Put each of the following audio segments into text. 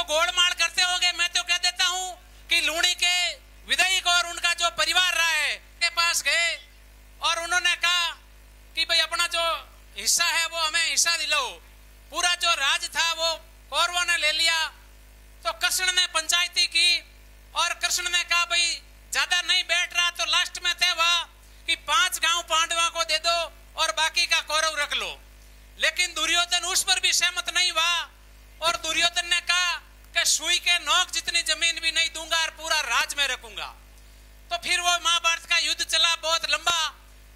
गोलमाल करते होंगे। मैं तो कह देता हूं कि लूणी के विधायक और उनका जो परिवार रहा है के पास गए और उन्होंने कहा कि भाई अपना जो हिस्सा है वो हमें हिस्सा दिलाओ। पूरा जो राज था वो कौरवों ने ले लिया। तो कृष्ण ने पंचायती की और कृष्ण ने कहा भाई ज्यादा नहीं बैठ रहा, तो लास्ट में तय हुआ कि 5 गांव पांडवों को दे दो और बाकी का कौरव रख लो। लेकिन दुर्योधन उस पर भी सहमत नहीं हुआ और दुर्योधन ने कहा कि सुई के नोक जितनी जमीन भी नहीं दूंगा और पूरा राज में रखूंगा। तो फिर वो महाभारत का युद्ध चला बहुत लंबा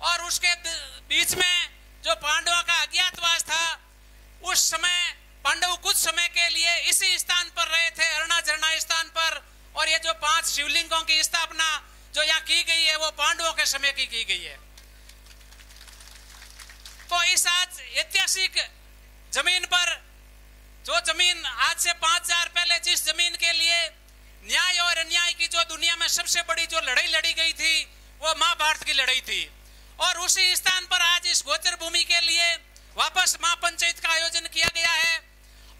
और उसके बीच में जो पांडवों का अज्ञातवास था, उस समय पांडव कुछ समय के लिए इसी स्थान पर रहे थे, अरना झरना स्थान पर। और ये जो 5 शिवलिंगों की स्थापना जो यहाँ की गई है वो पांडवों के समय की गई है। तो इस आज ऐतिहासिक जमीन पर, जो जमीन आज से 5000 पहले जिस जमीन के लिए न्याय और अन्याय की जो दुनिया में सबसे बड़ी जो लड़ाई लड़ी गई थी वो महाभारत की लड़ाई थी। और उसी स्थान पर आज इस गोचर भूमि के लिए वापस महापंचायत का आयोजन किया गया है।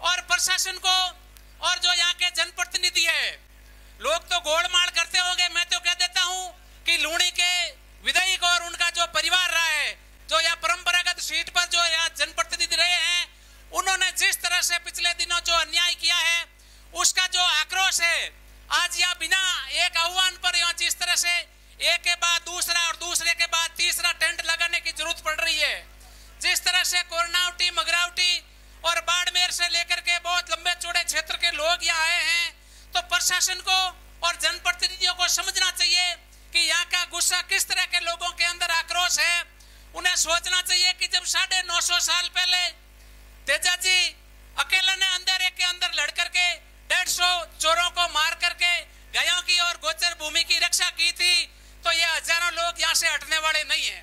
और प्रशासन को और जो यहाँ के जनप्रतिनिधि है, लोग तो गोलमाल करते होंगे। मैं तो कह देता हूँ कि लूणी के विधायक और उनका जो परिवार रहा है, जो यहाँ परंपरागत सीट पर जो यहाँ जनप्रतिनिधि रहे हैं, उन्होंने जिस तरह से पिछले दिनों जो अन्याय किया है उसका जो आक्रोश है, आज यहाँ बिना एक आह्वान पर यहाँ जिस तरह से एक के बाद दूसरा और दूसरे के बाद तीसरा टेंट लगाने की जरूरत पड़ रही है, जिस तरह से कोरनावटी, मगरावटी और बाड़मेर से लेकर के बहुत लंबे चौड़े क्षेत्र के लोग यहाँ आए हैं, तो प्रशासन को और जनप्रतिनिधियों को समझना चाहिए कि यहाँ का गुस्सा किस तरह के लोगों के अंदर आक्रोश है। उन्हें सोचना चाहिए कि जब 950 साल पहले तेजाजी अकेले ने अंधेरे के अंदर लड़ करके 150 चोरों को मार करके गायों की और गोचर भूमि की रक्षा की थी, तो ये हजारों लोग यहाँ से हटने वाले नहीं है।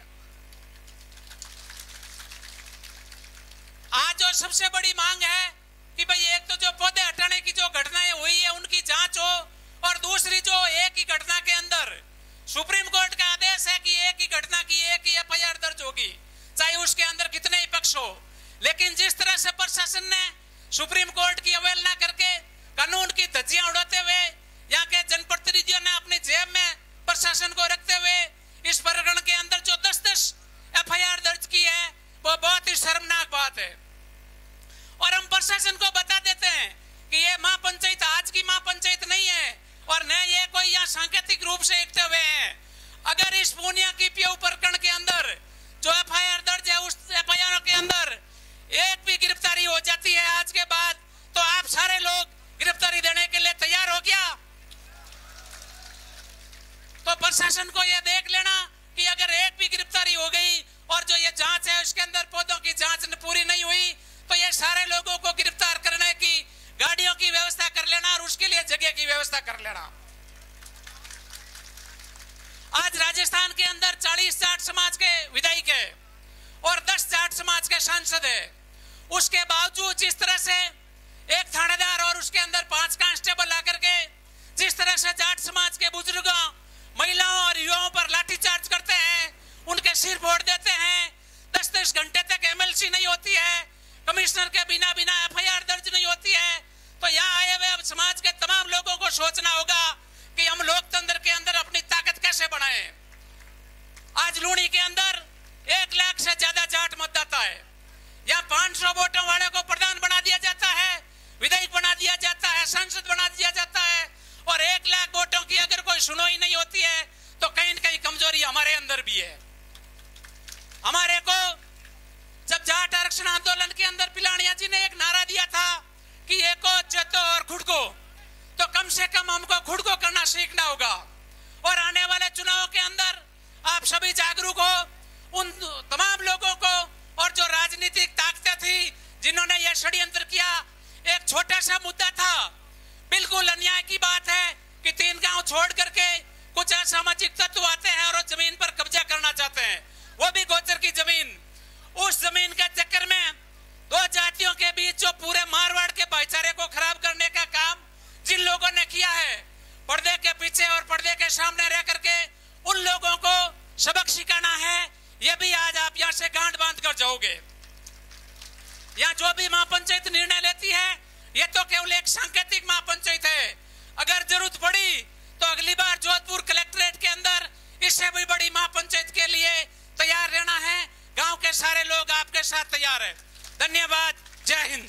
आज जो सबसे बड़ी मांग है कि भाई एक तो जो पौधे हटाने की जो घटनाएं हुई है उनकी जांच हो, और दूसरी जो एक ही घटना के अंदर सुप्रीम कोर्ट का आदेश है कि एक ही घटना की एक ही एफआईआर दर्ज होगी, चाहे उसके अंदर कितने ही पक्ष हो। लेकिन जिस तरह से प्रशासन ने सुप्रीम कोर्ट की अवहेलना करके कानून की धज्जियां उड़ाते हुए यहाँ के जनप्रतिनिधियों ने अपनी जेब में प्रशासन को रखते हुए इस प्रकरण के अंदर जो 10-10 एफआईआर दर्ज की है, वो बहुत ही शर्मनाक बात है। और हम प्रशासन को बता देते हैं कि ये महापंचायत आज की महापंचायत नहीं है और न ये कोई यहाँ सांकेतिक रूप से इकट्ठे हुए हैं। अगर इस पूर्णिया की पीओ प्रकरण के अंदर जो एफआईआर दर्ज है, उस एफआईआर के अंदर एक भी गिरफ्तारी हो जाती है आज के बाद, तो आप सारे लोग गिरफ्तारी देने के लिए तैयार हो क्या? तो प्रशासन को यह देख लेना कि अगर एक भी गिरफ्तारी हो गई और जो ये जांच है उसके अंदर पौधों की जांच पूरी नहीं हुई, तो ये सारे लोगों को गिरफ्तार करने की गाड़ियों की व्यवस्था कर लेना और उसके लिए जगह की व्यवस्था कर लेना। आज राजस्थान के अंदर 40 जाट समाज के विधायक है और 10 जाट समाज के सांसद है। उसके बावजूद जिस तरह से एक थानेदार और उसके अंदर 5 कांस्टेबल आकर के जिस तरह से जाट समाज के बुजुर्गों, महिलाओं और युवाओं पर लाठीचार्ज करते हैं, उनके सिर फोड़ देते हैं, 10-10 घंटे तक एमएलसी नहीं होती है, कमिश्नर के बिना एफआईआर दर्ज नहीं होती है, तो यहाँ आए हुए समाज के तमाम लोगों को सोचना होगा कि हम लोकतंत्र के अंदर अपनी ताकत कैसे बढ़ाएं। आज लूणी के अंदर 1 लाख से ज्यादा जाट मतदाता है। यहाँ 500 वोटों वाले को प्रधान बना दिया जाता है, विधायक बना दिया जाता है, सांसद बना दिया जाता है, और 1 लाख वोटों की अगर कोई सुनवाई नहीं होती है तो कहीं न कहीं कमजोरी हमारे अंदर भी है। हमारे को जब जाट आरक्षण आंदोलन के अंदर पिलानिया जी ने एक नारा दिया था कि एको चेतो और खुद को, तो कम से कम हमको खुद को करना सीखना होगा। और आने वाले चुनाव के अंदर आप सभी जागरूक हो, उन तमाम लोगों को और जो राजनीतिक ताकतें थी जिन्होंने यह षड्यंत्र किया। एक छोटा सा मुद्दा था, बिल्कुल अन्याय की बात है कि 3 गांव छोड़ करके कुछ असामाजिक तत्व आते हैं और जमीन पर कब्जा करना चाहते हैं, वो भी गोचर की जमीन। उस जमीन के चक्कर में 2 जातियों के बीच जो पूरे मारवाड़ के भाईचारे को खराब करने का काम जिन लोगों ने किया है, पर्दे के पीछे और पर्दे के सामने रह करके उन लोगों को सबक सिखाना है। ये भी आज आप यहाँ से गांठ बांध कर जाओगे। यहाँ जो भी महापंचायत निर्णय लेती है, ये तो केवल एक सांकेतिक महापंचायत है। अगर जरूरत पड़ी तो अगली बार जोधपुर कलेक्ट्रेट के अंदर इससे भी बड़ी महापंचायत के लिए तैयार रहना है। गांव के सारे लोग आपके साथ तैयार है। धन्यवाद। जय हिंद।